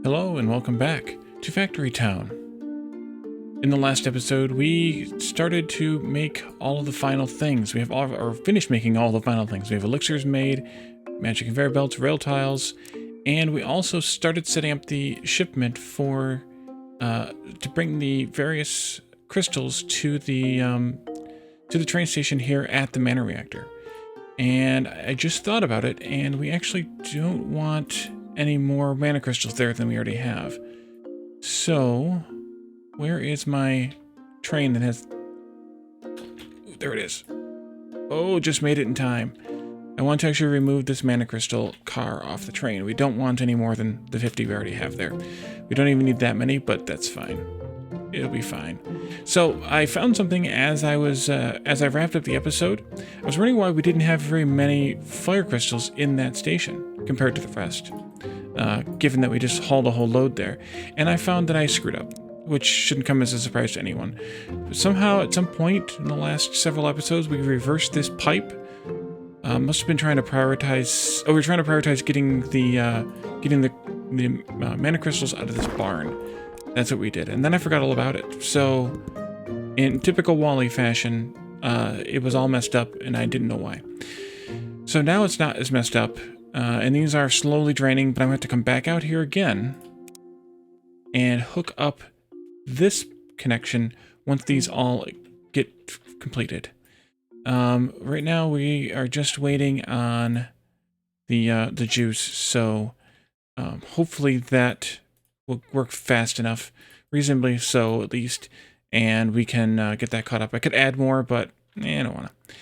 Hello and welcome back to Factory Town. In the last episode, we started to make all of the final things. We have finished making all the final things. We have elixirs made, magic conveyor belts, rail tiles, and we also started setting up the shipment for to bring the various crystals to the train station here at the Mana Reactor. And I just thought about it, and we actually don't want any more mana crystals there than we already have. So, where is my train that has... There it is. Oh, just made it in time. I want to actually remove this mana crystal car off the train. We don't want any more than the 50 we already have there. We don't even need that many, but that's fine. It'll be fine. So I found something as I wrapped up the episode. I was wondering why we didn't have very many fire crystals in that station compared to the rest, given that we just hauled a whole load there. And I found that I screwed up, which shouldn't come as a surprise to anyone. But somehow, at some point in the last several episodes, we reversed this pipe. Must have been trying to prioritize. Oh, we're trying to prioritize getting the mana crystals out of this barn. That's what we did, and then I forgot all about it. So, in typical Wally fashion, it was all messed up, and I didn't know why. So now it's not as messed up, and these are slowly draining, but I'm going to have to come back out here again and hook up this connection once these all get completed. Right now we are just waiting on the juice, so hopefully that will work fast enough, reasonably so at least, and we can get that caught up. I could add more, but I don't want to.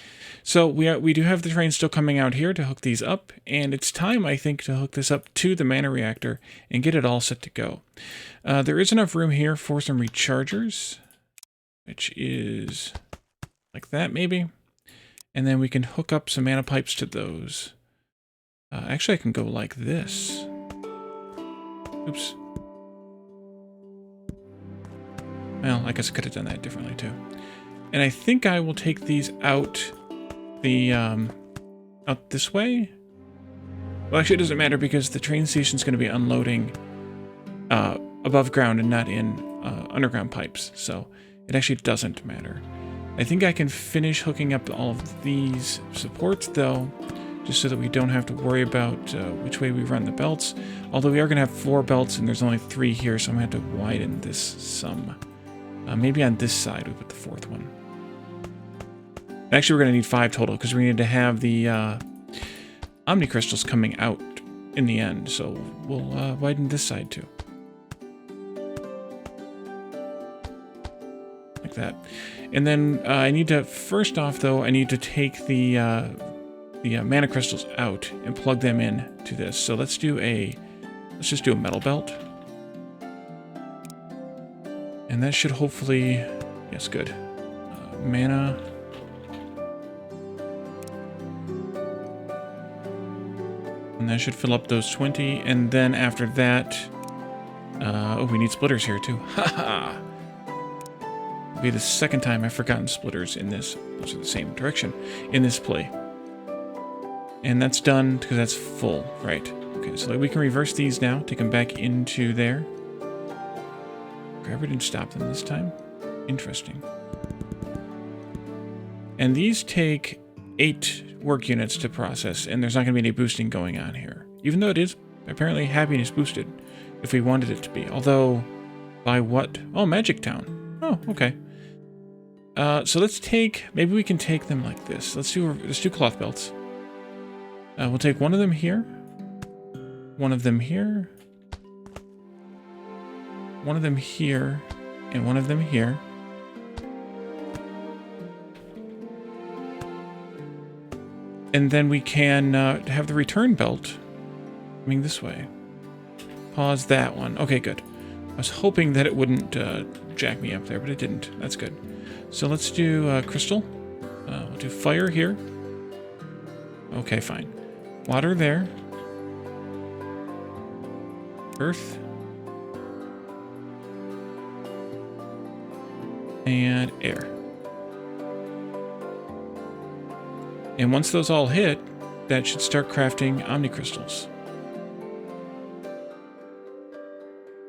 So we do have the train still coming out here to hook these up, and it's time, I think, to hook this up to the Mana Reactor and get it all set to go. There is enough room here for some rechargers, which is like that maybe, and then we can hook up some mana pipes to those. Actually, I can go like this. Oops. Well, I guess I could have done that differently too. And I think I will take these out out this way. Well, actually it doesn't matter because the train station's going to be unloading above ground and not in underground pipes. So it actually doesn't matter. I think I can finish hooking up all of these supports though, just so that we don't have to worry about which way we run the belts. Although we are going to have 4 belts and there's only 3 here, so I'm going to have to widen this some. Maybe on this side we put the 4th one. Actually, we're going to need 5 total because we need to have the Omni crystals coming out in the end. So we'll widen this side too. Like that. And then I need to, first off though, I need to take the mana crystals out and plug them in to this. So let's just do a metal belt. And that should hopefully, yes, good. Mana. And that should fill up those 20. And then after that, oh, we need splitters here too. Haha! It'll be the second time I've forgotten splitters in this. Those are the same direction in this play. And that's done because that's full, right? Okay, so we can reverse these now, take them back into there. Gravity didn't stop them this time. Interesting. And these take 8 work units to process, and there's not going to be any boosting going on here. Even though it is apparently happiness boosted, if we wanted it to be. Although, by what? Oh, Magic Town. Oh, okay. So let's take, maybe we can take them like this. Let's do cloth belts. We'll take one of them here. One of them here. One of them here, and one of them here. And then we can have the return belt coming this way. Pause that one. Okay, good. I was hoping that it wouldn't jack me up there, but it didn't. That's good. So let's do crystal. We'll do fire here. Okay, fine. Water there. Earth. And air. And once those all hit, that should start crafting Omni crystals.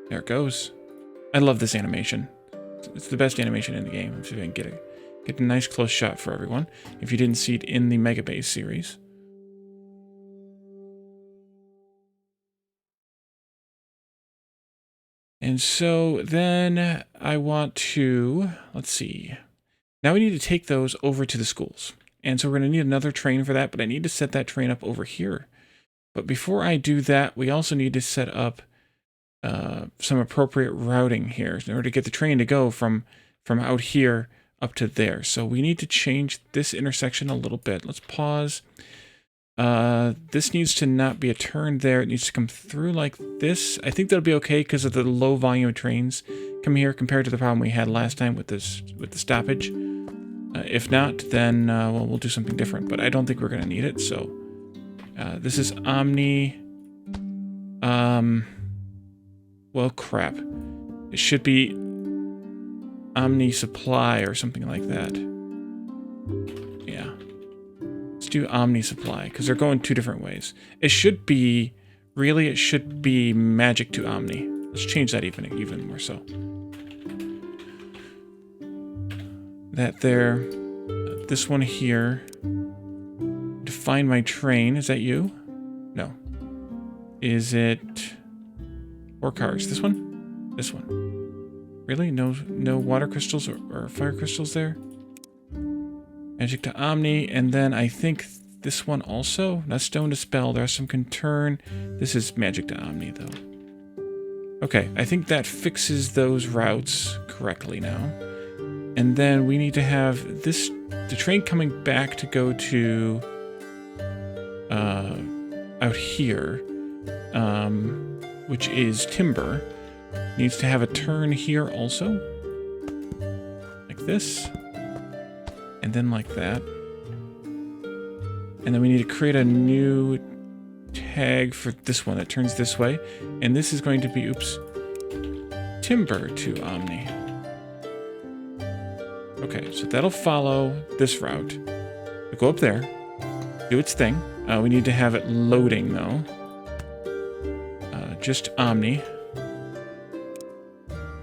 There it goes. I love this animation. It's the best animation in the game. If you can get a nice close shot for everyone. If you didn't see it in the Mega Base series. And so then I want to, let's see. Now we need to take those over to the schools. And so we're going to need another train for that, but I need to set that train up over here. But before I do that, we also need to set up some appropriate routing here in order to get the train to go from out here up to there. So we need to change this intersection a little bit. Let's pause. This needs to not be a turn there. It needs to come through like this. I think that'll be okay because of the low volume of trains come here compared to the problem we had last time with the stoppage. If not, then well, we'll do something different. But I don't think we're going to need it. So this is Omni. Well, crap. It should be Omni Supply or something like that. Yeah. Let's do Omni Supply, because they're going two different ways. It should be, really, it should be Magic to Omni. Let's change that even more so. That there. This one here. Define my train. Is that you? No. Is it... Or cars? This one? This one. Really? No water crystals or fire crystals there? Magic to Omni, and then I think this one also. Not Stone to Spell. There's some can turn. This is Magic to Omni, though. Okay, I think that fixes those routes correctly now. And then we need to have this, the train coming back to go to out here, which is Timber, needs to have a turn here also, like this, and then like that. And then we need to create a new tag for this one that turns this way, and this is going to be, oops, Timber to Omni. Okay, so that'll follow this route. It'll go up there, do its thing. We need to have it loading though. Just Omni.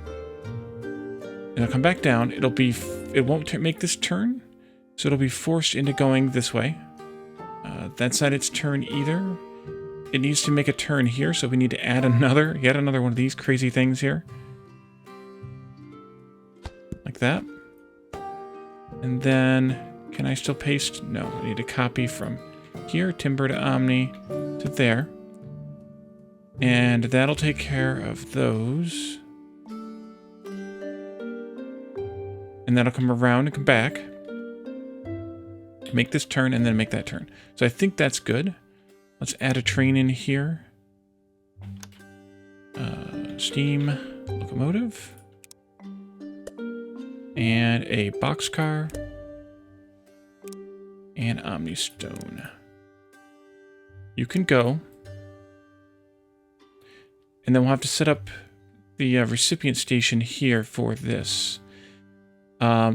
And it'll come back down. It won't make this turn, so it'll be forced into going this way. That's not its turn either. It needs to make a turn here, so we need to add yet another one of these crazy things here. Like that. And then, can I still paste? No, I need to copy from here, Timber to Omni, to there. And that'll take care of those. And that'll come around and come back. Make this turn and then make that turn. So I think that's good. Let's add a train in here. Steam locomotive. And a boxcar. And OmniStone. You can go. And then we'll have to set up the recipient station here for this. Yeah.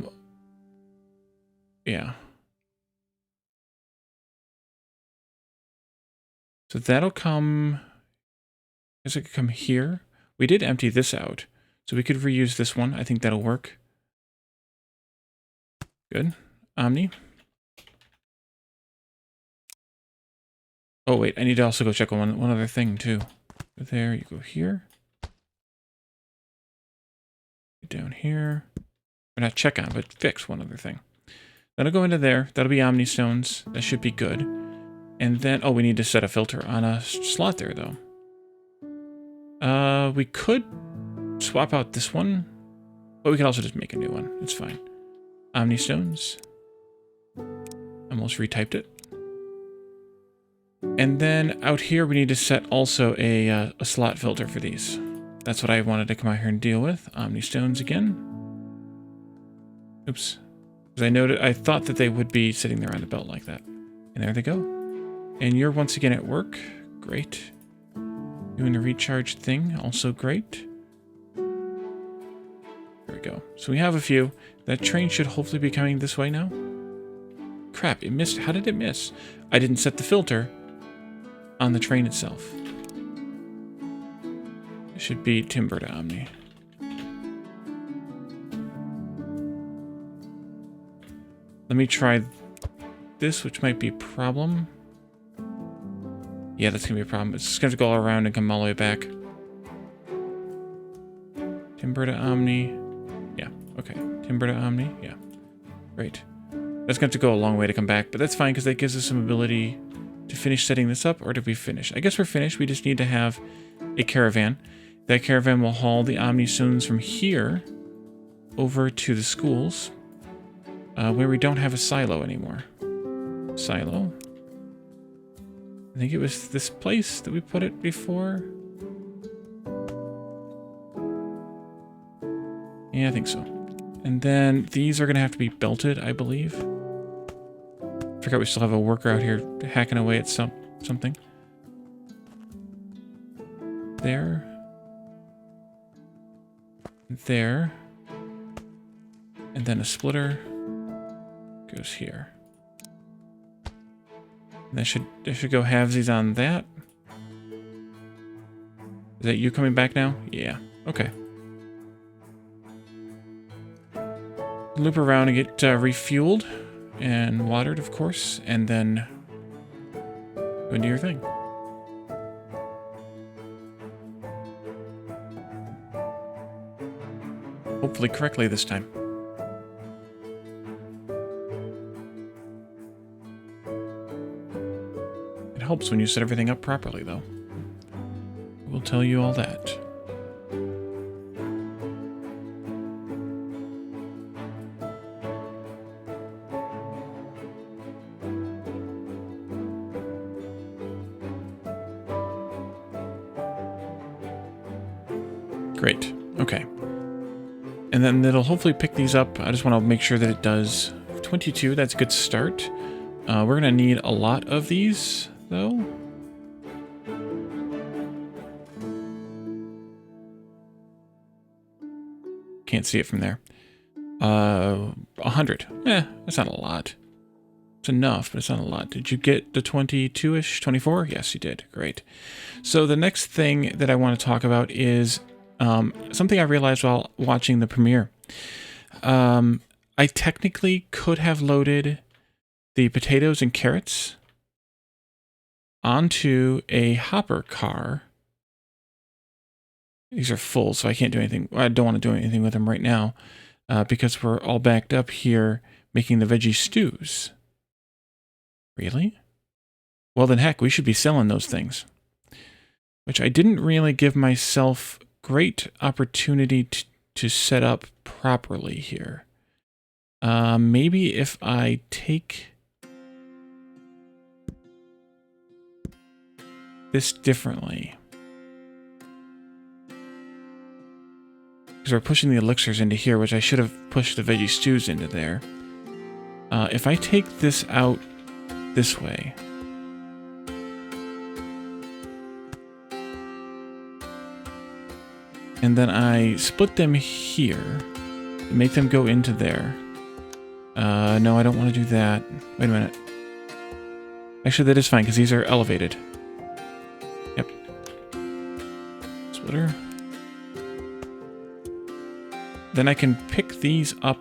So that'll come... I guess it could come here. We did empty this out. So we could reuse this one. I think that'll work. Good. Omni. Oh, wait. I need to also go check on one other thing, too. There, you go here. Down here. Or not check on, but fix one other thing. That'll go into there. That'll be OmniStones. That should be good. And then, oh, we need to set a filter on a slot there, though. We could swap out this one, but we can also just make a new one. It's fine. OmniStones. Almost retyped it. And then out here, we need to set also a slot filter for these. That's what I wanted to come out here and deal with. OmniStones again. Oops. Because I thought that they would be sitting there on the belt like that. And there they go. And you're once again at work. Great. Doing the recharge thing. Also great. There we go. So we have a few. That train should hopefully be coming this way now. Crap, it missed. How did it miss? I didn't set the filter on the train itself. It should be timber to Omni. Let me try this, which might be a problem. Yeah, that's going to be a problem. It's just going to go all around and come all the way back. Timber to Omni. Yeah, okay. Timber to Omni. Yeah. Great. That's going to go a long way to come back, but that's fine because that gives us some ability to finish setting this up. Or did we finish? I guess we're finished. We just need to have a caravan. That caravan will haul the OmniStones from here over to the schools, where we don't have a silo anymore. Silo. I think it was this place that we put it before. Yeah, I think so. And then these are going to have to be belted, I believe. Forgot we still have a worker out here hacking away at something. There. There. And then a splitter goes here. And that should go halvesies on that. Is that you coming back now? Yeah. Okay. Loop around and get refueled and watered, of course, and then go into your thing. Hopefully correctly this time. It helps when you set everything up properly, though. We'll tell you all that. Great. Okay. And then it'll hopefully pick these up. I just want to make sure that it does. 22, that's a good start. We're going to need a lot of these, though. Can't see it from there. 100. That's not a lot. It's enough, but it's not a lot. Did you get the 22-ish? 24? Yes, you did. Great. So the next thing that I want to talk about is something I realized while watching the premiere. I technically could have loaded the potatoes and carrots onto a hopper car. These are full, so I can't do anything. I don't want to do anything with them right now because we're all backed up here making the veggie stews. Really? Well, then heck, we should be selling those things. Which I didn't really give myself great opportunity to set up properly here. Maybe if I take this differently. Because we're pushing the elixirs into here, which I should have pushed the veggie stews into there. If I take this out this way. And then I split them here and make them go into there. No, I don't want to do that. Wait a minute. Actually, that is fine because these are elevated. Yep. Splitter. Then I can pick these up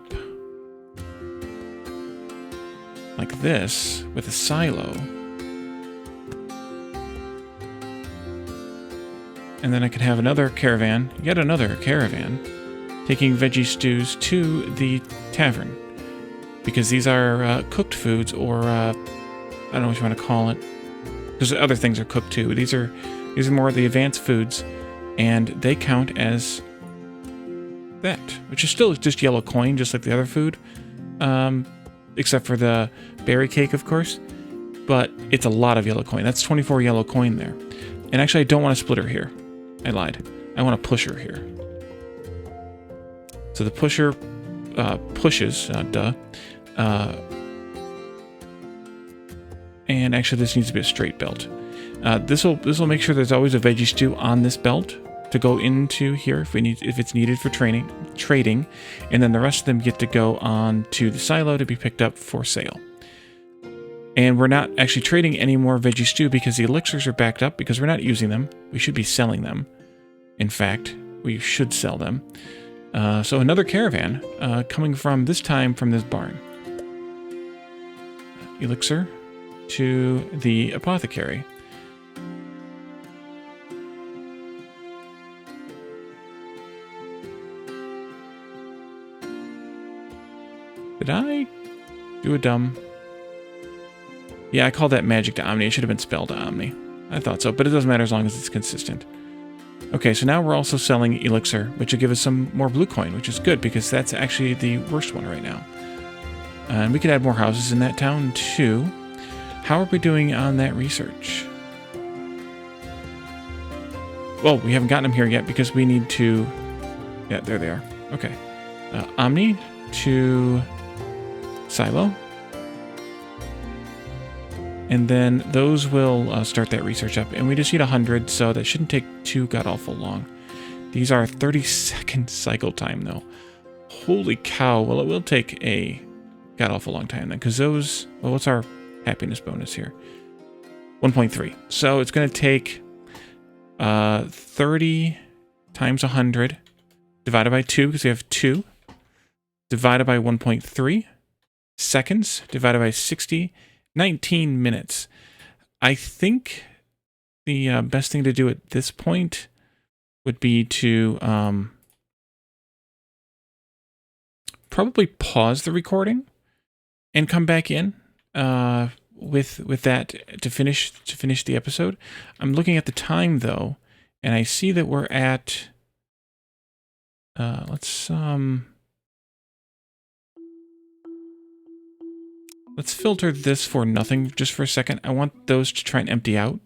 like this with a silo. And then I could have another caravan, yet another caravan, taking veggie stews to the tavern. Because these are cooked foods, or I don't know what you want to call it. Because other things are cooked too. These are more of the advanced foods, and they count as that, which is still just yellow coin, just like the other food. Except for the berry cake, of course. But it's a lot of yellow coin. That's 24 yellow coin there. And actually, I don't want a splitter here. I lied. I want a pusher here. So the pusher pushes, and actually this needs to be a straight belt. This will make sure there's always a veggie stew on this belt to go into here if it's needed for trading, and then the rest of them get to go on to the silo to be picked up for sale. And we're not actually trading any more veggie stew because the elixirs are backed up because we're not using them. We should be selling them. In fact, we should sell them. So another caravan coming from, this time from this barn. Elixir to the apothecary. Did I do a dumb? Yeah, I called that magic to Omni. It should have been spell to Omni. I thought so, but it doesn't matter as long as it's consistent. Okay, so now we're also selling Elixir, which will give us some more blue coin, which is good because that's actually the worst one right now. And we could add more houses in that town too. How are we doing on that research? Well, we haven't gotten them here yet because we need to... Yeah, there they are. Okay. Omni to Silo. And then those will start that research up. And we just need 100, so that shouldn't take too god-awful long. These are 30-second cycle time, though. Holy cow. Well, it will take a god-awful long time, then. Because those... Well, what's our happiness bonus here? 1.3. So it's going to take 30 times 100 divided by 2, because we have 2. Divided by 1.3 seconds. Divided by 60. 19 minutes. I think the best thing to do at this point would be to probably pause the recording and come back in with that to finish the episode. I'm looking at the time though, and I see that we're at let's filter this for nothing just for a second. I want those to try and empty out.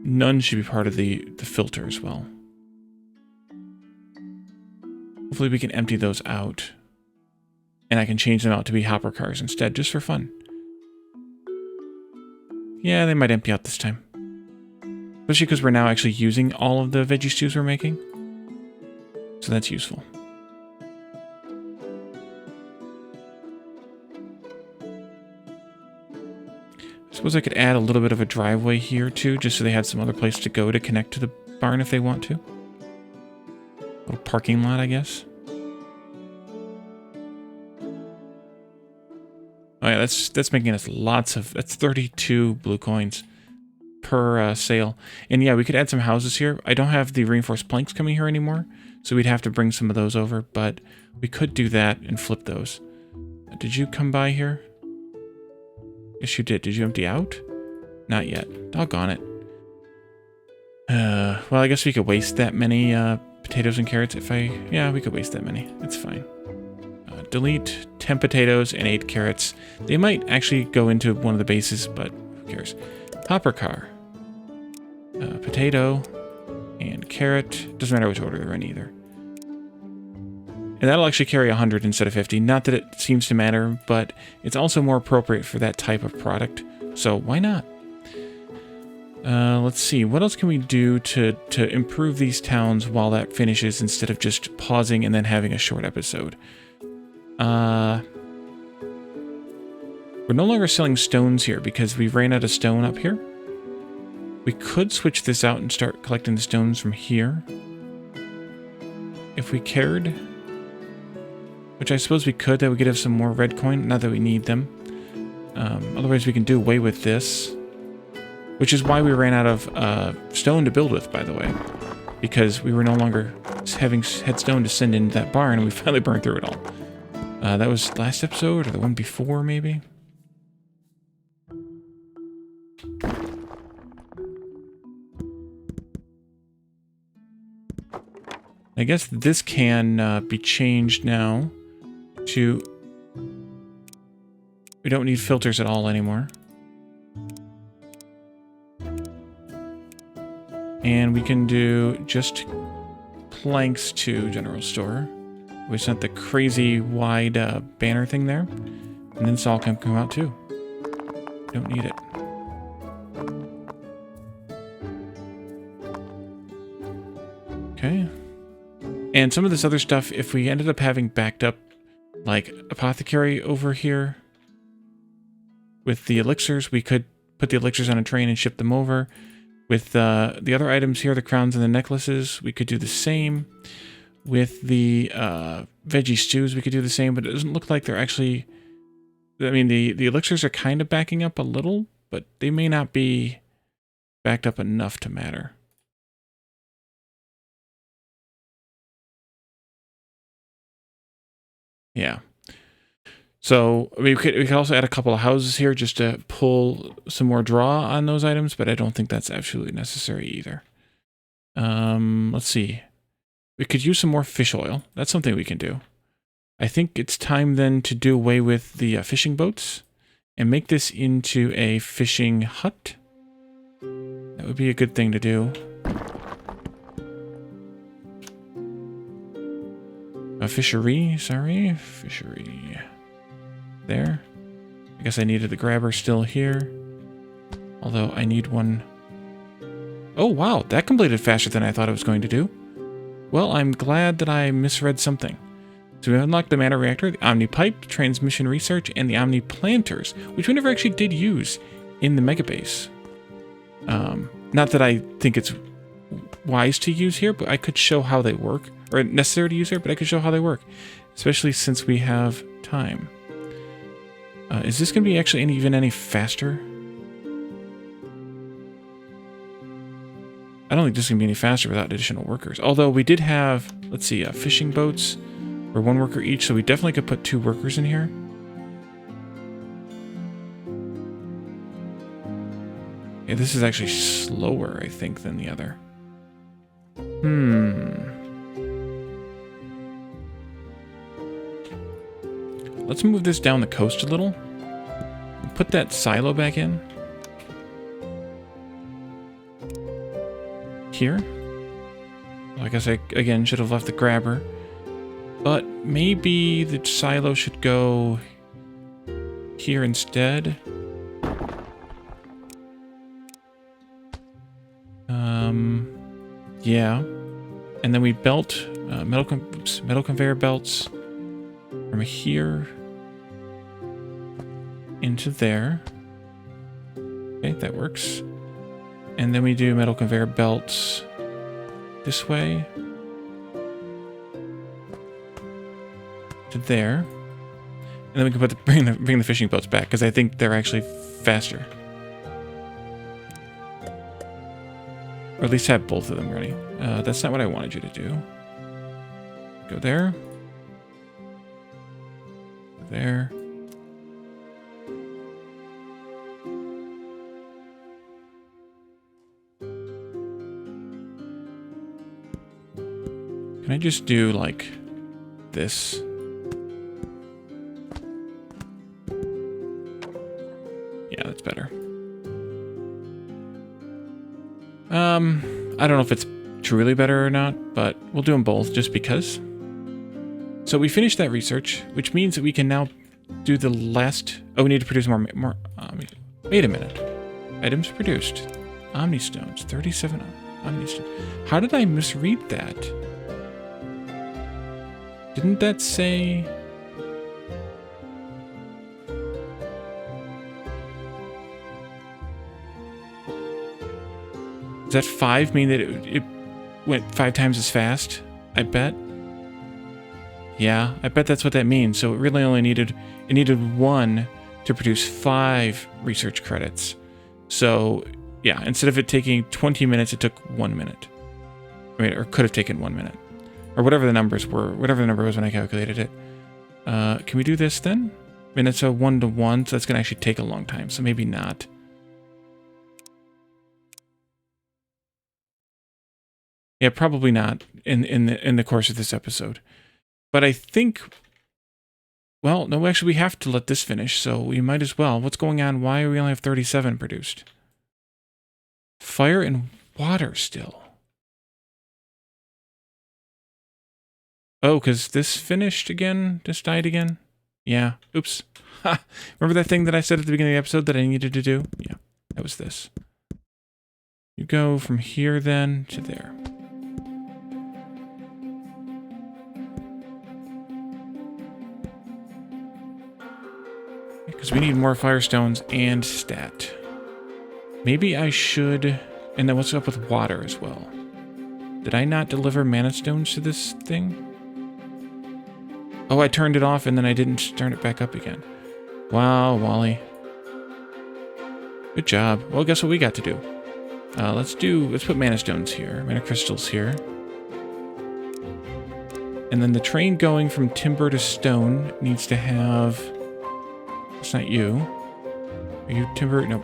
None should be part of the filter as well. Hopefully we can empty those out. And I can change them out to be hopper cars instead, just for fun. Yeah, they might empty out this time. Especially because we're now actually using all of the veggie stews we're making. So that's useful. I suppose I could add a little bit of a driveway here too, just so they had some other place to go to connect to the barn if they want to. A little parking lot, I guess. Oh yeah, that's making us lots of... That's 32 blue coins per sale. And yeah, we could add some houses here. I don't have the reinforced planks coming here anymore, so we'd have to bring some of those over, but we could do that and flip those. Did you come by here? Yes, you did. Did you empty out? Not yet. Doggone it. Well, I guess we could waste that many potatoes and carrots if I... Yeah, we could waste that many. It's fine. Delete 10 potatoes and 8 carrots. They might actually go into one of the bases, but who cares? Hopper car. Potato and carrot. Doesn't matter which order they're in either. And that'll actually carry 100 instead of 50. Not that it seems to matter, but it's also more appropriate for that type of product. So why not? Let's see. What else can we do to improve these towns while that finishes instead of just pausing and then having a short episode? We're no longer selling stones here because we ran out of stone up here. We could switch this out and start collecting the stones from here. If we cared... Which I suppose we could. That would get us some more red coin. Not that we need them. Otherwise, we can do away with this. Which is why we ran out of stone to build with, by the way. Because we were no longer had stone to send into that barn, and we finally burned through it all. That was last episode, or the one before, maybe? I guess this can be changed now. We don't need filters at all anymore. And we can do just planks to general store. We sent the crazy wide banner thing there. And then this all can come out too. Don't need it. Okay. And some of this other stuff, if we ended up having backed up like apothecary over here with the elixirs, we could put the elixirs on a train and ship them over. With the other items here, the crowns and the necklaces, we could do the same. With the veggie stews, we could do the same, but it doesn't look like they're actually... I mean, the elixirs are kind of backing up a little, but they may not be backed up enough to matter. Yeah. So we could also add a couple of houses here just to pull some more draw on those items, but I don't think that's absolutely necessary either. Let's see. We could use some more fish oil. That's something we can do. I think it's time then to do away with the fishing boats and make this into a fishing hut. That would be a good thing to do. A fishery, sorry. Fishery. There. I guess I needed the grabber still here. Although I need one... Oh, wow. That completed faster than I thought it was going to do. Well, I'm glad that I misread something. So we unlocked the Mana Reactor, the Omni Pipe, Transmission Research, and the Omni Planters, which we never actually did use in the Mega Base. Not that I think it's wise to use here, but I could show how they work. Or necessary to use here, but I could show how they work. Especially since we have time. Is this going to be actually even any faster? I don't think this is going to be any faster without additional workers. Although we did have, let's see, fishing boats for one worker each, so we definitely could put 2 workers in here. Yeah, this is actually slower, I think, than the other. Let's move this down the coast a little. Put that silo back in. Here. Well, I guess I, again, should have left the grabber. But maybe the silo should go here instead. Yeah. And then we belt metal conveyor belts from here into there. Okay, that works. And then we do metal conveyor belts this way to there. And then we can put bring the fishing boats back because I think they're actually faster. Or at least have both of them ready. That's not what I wanted you to do. Go there. There. Can I just do like this? Yeah, that's better. I don't know if it's truly better or not, but we'll do them both just because. So we finished that research, which means that we can now do the last... Oh, we need to produce more wait a minute. Items produced. OmniStones. 37 OmniStones. How did I misread that? Didn't that say... Does that 5 mean that it went 5 times as fast? I bet. Yeah, I bet that's what that means. So it really only needed 1 to produce 5 research credits. So yeah, instead of it taking 20 minutes, it took 1 minute. I mean, or could have taken 1 minute. Or whatever the numbers were, whatever the number was when I calculated it. Can we do this then? I mean, it's a 1-to-1, so that's going to actually take a long time, so maybe not. Yeah, probably not in the course of this episode. But I think, well, no, actually we have to let this finish, so we might as well. What's going on? Why do we only have 37 produced? Fire and water still. Oh, because this finished again? This died again? Yeah. Oops. Ha! Remember that thing that I said at the beginning of the episode that I needed to do? Yeah, that was this. You go from here then to there. Because we need more firestones and stat. Maybe I should And then what's up with water as well? Did I not deliver mana stones to this thing? Oh, I turned it off and then I didn't turn it back up again. Wow, Wally. Good job. Well, guess what we got to do? Let's put mana stones here, mana crystals here. And then the train going from timber to stone needs to have... It's not you. Are you timber? No.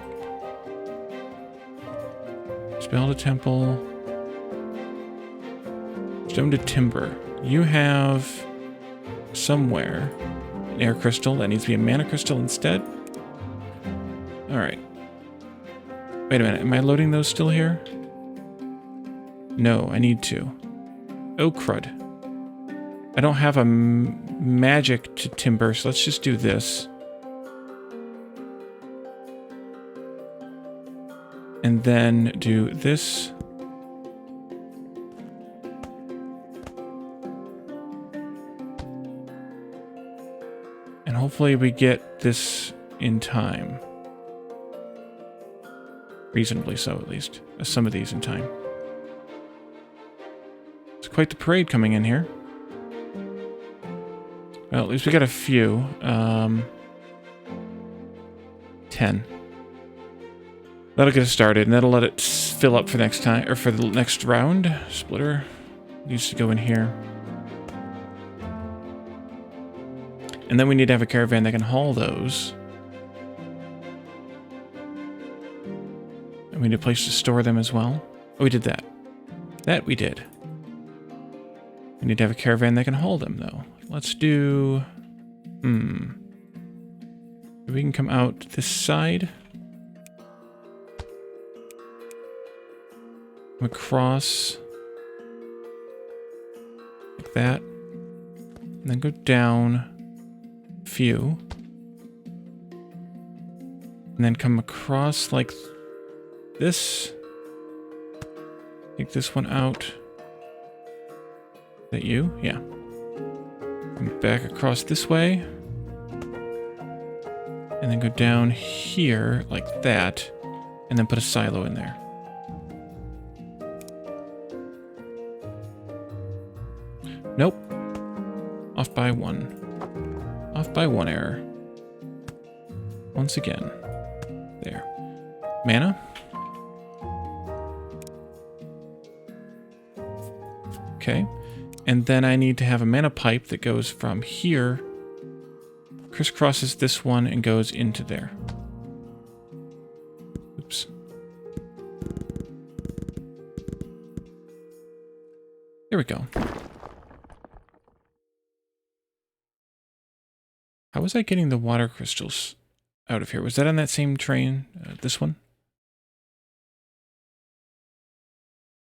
Spell to temple. Stone to timber. You have somewhere an air crystal. That needs to be a mana crystal instead. Alright. Wait a minute. Am I loading those still here? No, I need to. Oh, crud. I don't have a magic to timber, so let's just do this. And then do this. And hopefully we get this in time. Reasonably so, at least. Some of these in time. It's quite the parade coming in here. Well, at least we got a few. 10. That'll get us started, and that'll let it fill up for next time, or for the next round. Splitter needs to go in here. And then we need to have a caravan that can haul those. And we need a place to store them as well. Oh, we did that. That we did. We need to have a caravan that can haul them, though. Let's do... We can come out this side. Come across. Like that. And then go down a few. And then come across like this. Take this one out. Is that you? Yeah. Come back across this way. And then go down here like that. And then put a silo in there. Nope. Off by one. Off by one error. Once again. There. Mana. Okay. And then I need to have a mana pipe that goes from here, crisscrosses this one, and goes into there. Oops. There we go. How was I getting the water crystals out of here? Was that on that same train? This one?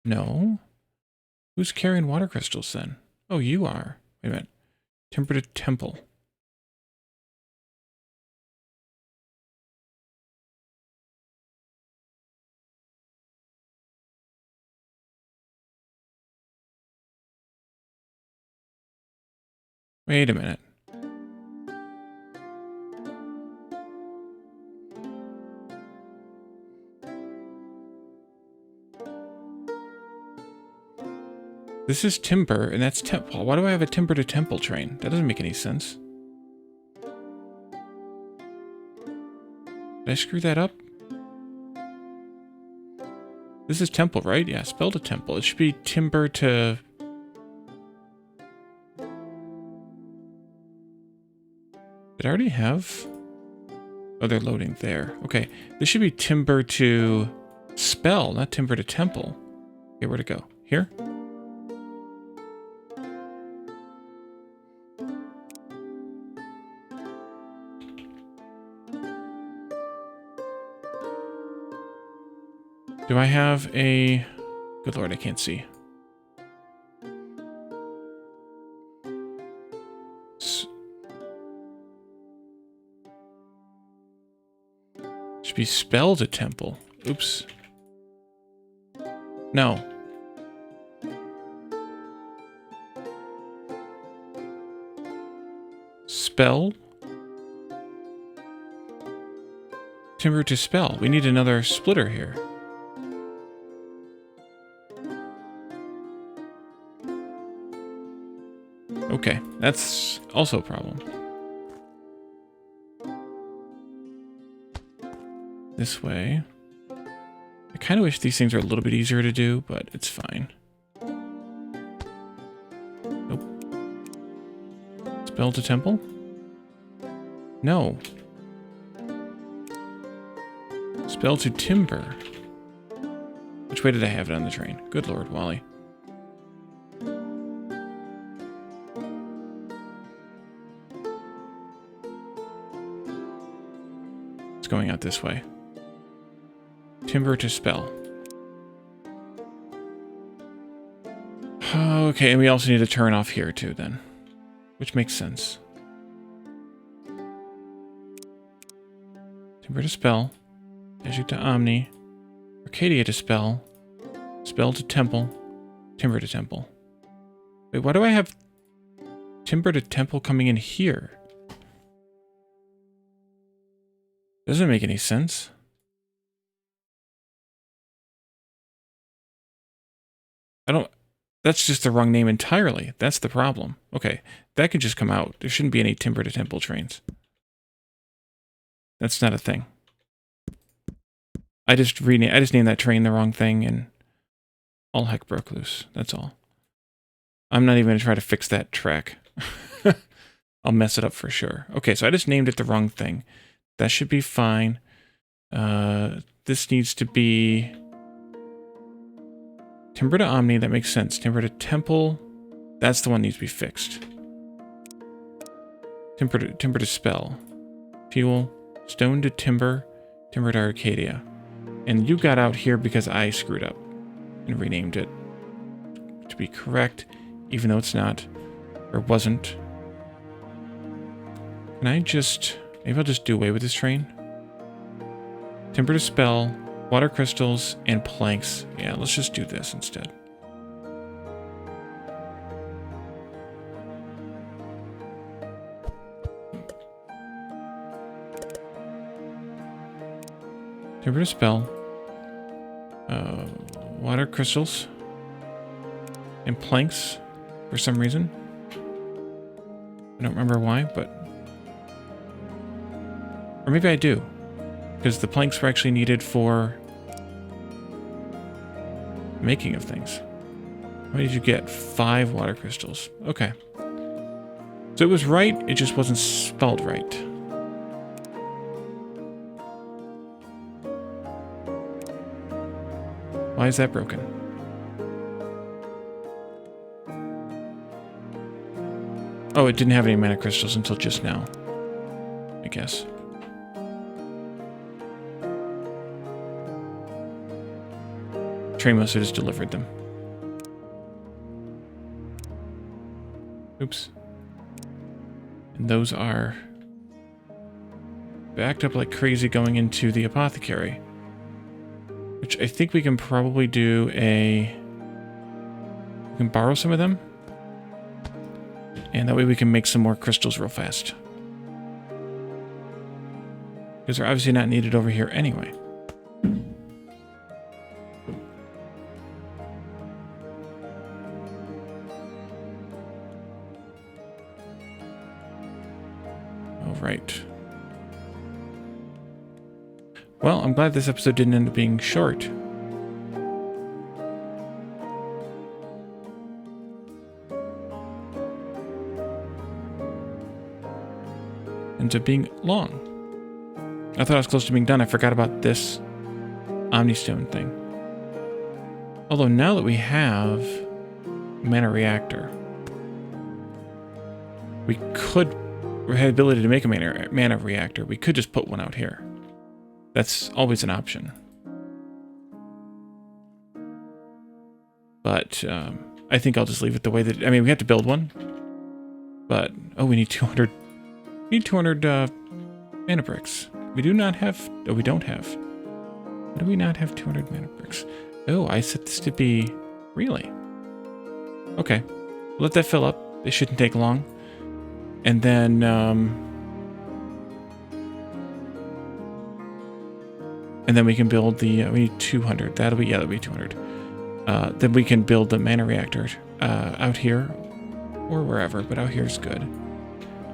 No. Who's carrying water crystals then? Oh, you are. Wait a minute. Timber to temple. Wait a minute. This is timber, and that's temple. Why do I have a timber to temple train? That doesn't make any sense. Did I screw that up? This is temple, right? Yeah, spell to temple. It should be timber to... Did I already have... Oh, they're loading there. Okay, this should be timber to spell, not timber to temple. Okay, where'd it go? Here? Do I have a... Good lord, I can't see. Should be spell to temple. Oops. No. Spell? Timber to spell. We need another splitter here. Okay, that's also a problem. This way. I kind of wish these things are a little bit easier to do, but it's fine. Nope. Spell to temple? No. Spell to timber. Which way did I have it on the train? Good Lord, Wally. It's going out this way. Timber to spell. Okay, and we also need to turn off here too then. Which makes sense. Timber to spell. Magic to Omni. Arcadia to spell. Spell to temple. Timber to temple. Wait, why do I have timber to temple coming in here? Doesn't make any sense. That's just the wrong name entirely. That's the problem. Okay, that could just come out. There shouldn't be any timber to temple trains. That's not a thing. I just named that train the wrong thing and all heck broke loose. That's all. I'm not even going to try to fix that track. I'll mess it up for sure. Okay, so I just named it the wrong thing. That should be fine. This needs to be timber to Omni. That makes sense. Timber to temple. That's the one that needs to be fixed. Timber to spell. Fuel. Stone to timber. Timber to Arcadia. And you got out here because I screwed up and renamed it to be correct, even though it's not, or wasn't. Can I just, maybe I'll just do away with this train? Timber to spell, water crystals, and planks. Yeah, let's just do this instead. Timber to spell. Water crystals and planks for some reason. I don't remember why, but... Or maybe I do. Because the planks were actually needed for making of things. What did you get? 5 water crystals. Okay. So it was right, it just wasn't spelled right. Why is that broken? Oh, it didn't have any mana crystals until just now, I guess. Train must have just delivered them. Oops. And those are backed up like crazy going into the apothecary. Which I think we can probably do a... We can borrow some of them. And that way we can make some more crystals real fast. Because they're obviously not needed over here anyway. Alright. Well, I'm glad this episode didn't end up being short. Ends up being long. I thought I was close to being done. I forgot about this OmniStone thing. Although now that we have Mana Reactor, we had the ability to make a Mana Reactor. We could just put one out here. That's always an option. But I think I'll just leave it the way that... I mean, we have to build one. But, oh, we need 200... We need 200 mana bricks. We do not have... Oh, we don't have. Why do we not have 200 mana bricks? Oh, I set this to be... Really? Okay. Let that fill up. It shouldn't take long. And then... And then we can build the... we need 200. That'll be 200. Then we can build the Mana Reactor out here. or wherever, but out here is good.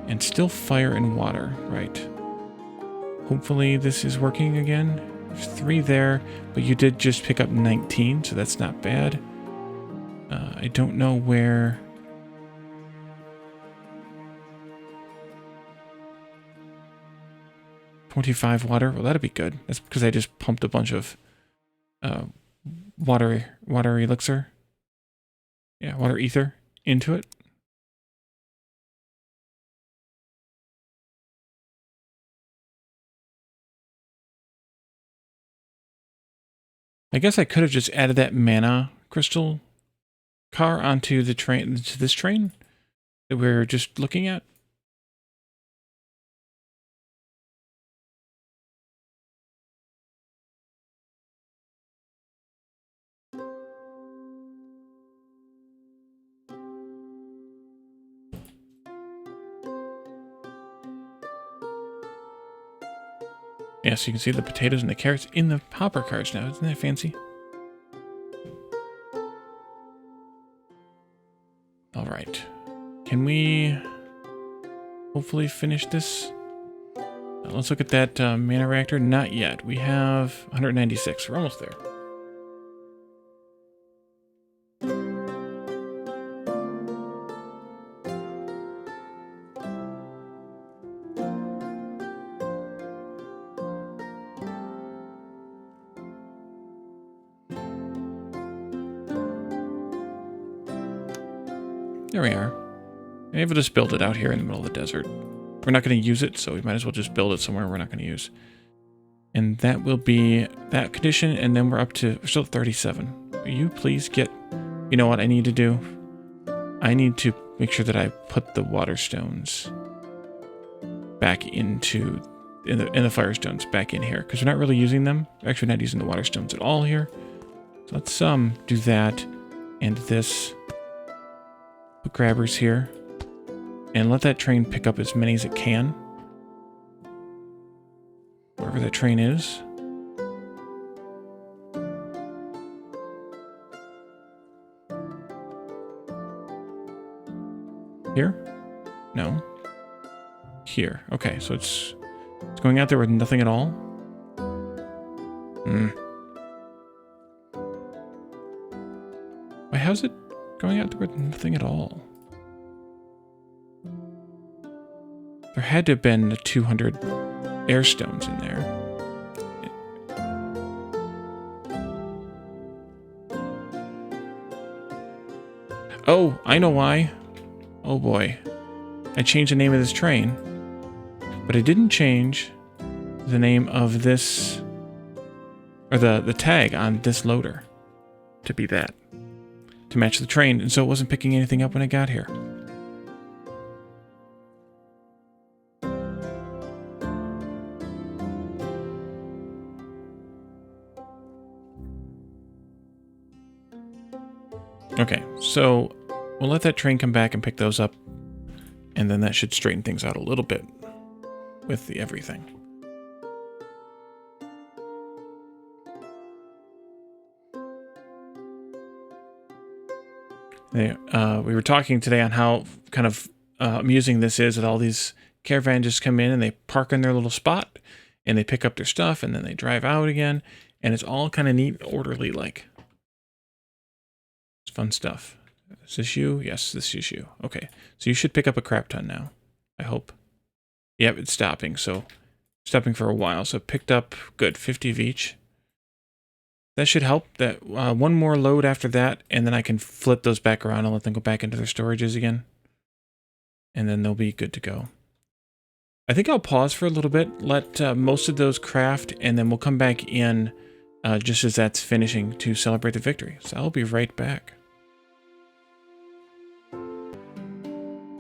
And still fire and water, right. Hopefully this is working again. There's 3 there, but you did just pick up 19, so that's not bad. I don't know where... 25 water, well that'd be good. That's because I just pumped a bunch of water elixir. Yeah, water ether into it. I guess I could have just added that mana crystal car onto the train, to this train that we're just looking at. Yeah, so you can see the potatoes and the carrots in the hopper cars now. Isn't that fancy? All right. Can we hopefully finish this? Let's look at that Mana Reactor. Not yet. We have 196. We're almost there. There we are. Maybe we'll just build it out here in the middle of the desert. We're not going to use it, so we might as well just build it somewhere we're not going to use. And that will be that condition, and then we're still at 37. Will you please get... You know what I need to do? I need to make sure that I put the water stones back into... In the fire stones back in here, because we're not really using them. Actually, we're not using the water stones at all here. So let's do that, and this... Put grabbers here, and let that train pick up as many as it can. Wherever that train is. Here? No. Here. Okay, so it's going out there with nothing at all. Why, how's it going out there with nothing at all? There had to have been 200 air stones in there. Oh, I know why. Oh boy. I changed the name of this train, but I didn't change the name of this, or the tag on this loader to be that, to match the train, and so it wasn't picking anything up when I got here. Okay, so we'll let that train come back and pick those up, and then that should straighten things out a little bit with the everything. We were talking today on how kind of amusing this is, that all these caravans just come in and they park in their little spot and they pick up their stuff and then they drive out again, and it's all kind of neat and orderly like. It's fun stuff. Is this you? Yes, this is you. Okay, so you should pick up a crap ton now, I hope. Yep, it's stopping, so stopping for a while. So it picked up, good, 50 of each. That should help. That one more load after that, and then I can flip those back around and let them go back into their storages again. And then they'll be good to go. I think I'll pause for a little bit, let most of those craft, and then we'll come back in just as that's finishing to celebrate the victory. So I'll be right back.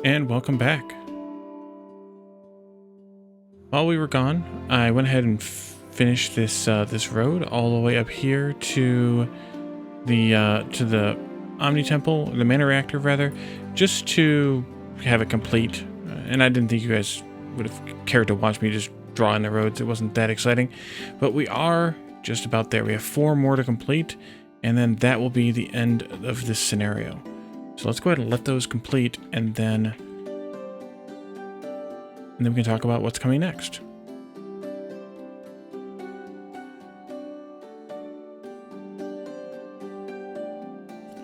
And welcome back. While we were gone, I went ahead and finished this this road all the way up here to the Omni Temple, the Mana Reactor rather, just to have it complete. And I didn't think you guys would have cared to watch me just draw in the roads. It wasn't that exciting, but we are just about there. We have 4 more to complete, and then that will be the end of this scenario. So let's go ahead and let those complete, and then we can talk about what's coming next.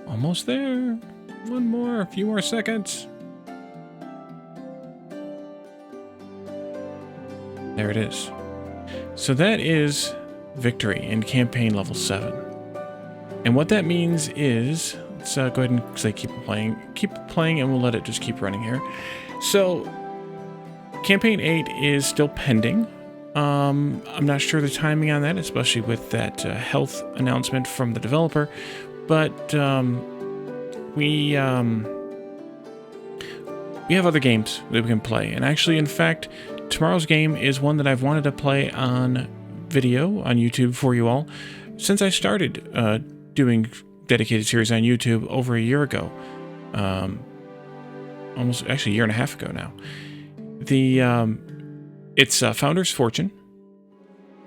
Almost there. One more, a few more seconds. There it is. So that is victory in campaign level 7. And what that means is, let's go ahead and say keep playing, and we'll let it just keep running here. So campaign 8 is still pending. I'm not sure the timing on that, especially with that health announcement from the developer, but we have other games that we can play. And actually, in fact, tomorrow's game is one that I've wanted to play on video on YouTube for you all since I started doing dedicated series on YouTube over a year ago. Almost actually a year and a half ago now. It's Founder's Fortune,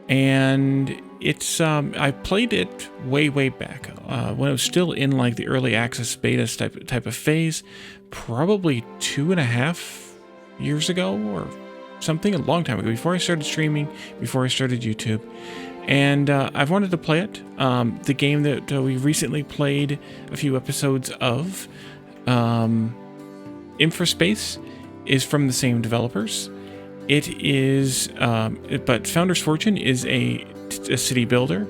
and it's I played it way back when it was still in like the early access beta type of phase, probably 2.5 years ago or something, a long time ago, before I started streaming, before I started YouTube. And I've wanted to play it. The game that we recently played a few episodes of, Infraspace, is from the same developers. It is, but Founder's Fortune is a city builder.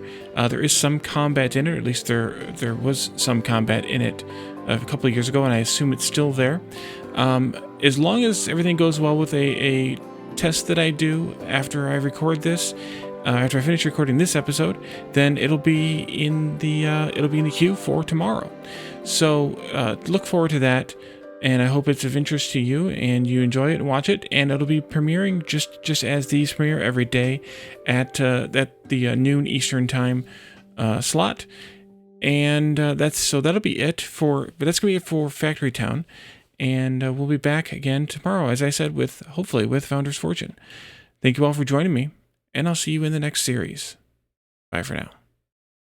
There is some combat in it, or at least there was some combat in it a couple of years ago, and I assume it's still there. As long as everything goes well with a test that I do after I record this, after I finish recording this episode, then it'll be in the queue for tomorrow. So look forward to that. And I hope it's of interest to you and you enjoy it and watch it. And it'll be premiering just as these premiere every day at the noon Eastern time slot. And that'll be it for. But that's gonna be it for Factory Town. And we'll be back again tomorrow, as I said, hopefully with Founder's Fortune. Thank you all for joining me, and I'll see you in the next series. Bye for now.